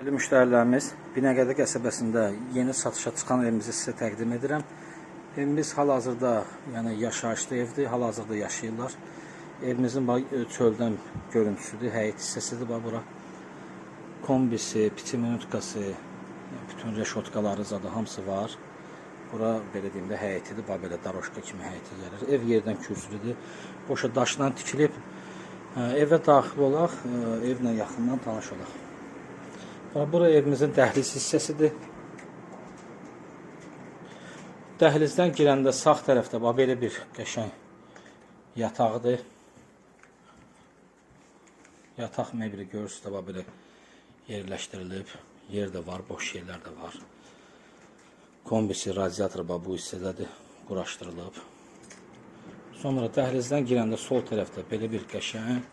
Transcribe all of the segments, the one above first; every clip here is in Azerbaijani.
Dəyərli müştərilərimiz, Binəqədi qəsəbəsində yeni satışa çıxan evimizi sizə təqdim edirəm. Evimiz hal-hazırda, yəni yaşayışlı evdir, hal-hazırda yaşayırlar. Evimizin çöldən görüntüsüdür, həyət hissəsidir bura. Kombisi, pitiminutkası, bütün reşotkaları zadı hamısı var. Bura belə deyim də həyətidir, belə daroşka kimi həyəti gəlir. Ev yerdən kürsülüdür, boşa daşdan tikilib. Evə daxil olaq, evlə yaxından tanış olaq. Bura evimizin dəhliz hissəsidir. Dəhlizdən girəndə sağ tərəfdə belə bir qəşəng yatağıdır. Yataq mebeli görürsünüz də belə yerləşdirilib. Yer də var, boş yerlər də var. Kombisi, radiator bu hissədədir, quraşdırılıb. Sonra dəhlizdən girəndə sol tərəfdə belə bir qəşəng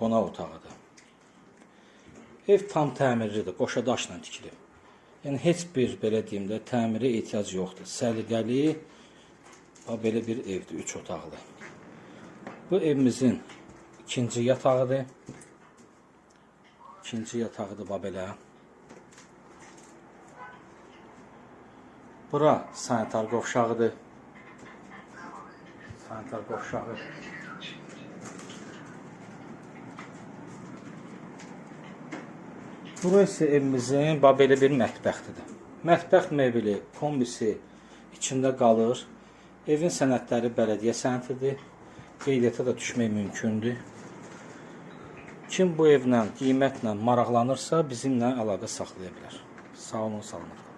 qonaq otağıdır. Ev tam təmirlidir, qoşa daşla tikilib. Yəni, heç bir, belə deyim də, təmirə ehtiyac yoxdur. Səliqəli, belə bir evdir, 3 otaqlı. Bu evimizin ikinci yatağıdır. İkinci yatağıdır, belə. Bura sanitar qovşağıdır. Sanitar qovşağı. Bura isə evimizin belə bir mətbəxtidir. Mətbəx mebeli, kombisi içində qalır. Evin sənədləri bələdiyyə sənədidir. Qeydiyyata da düşmək mümkündür. Kim bu evlə, qiymətlə maraqlanırsa, bizimlə əlaqə saxlaya bilər. Sağ olun, salamat qalın.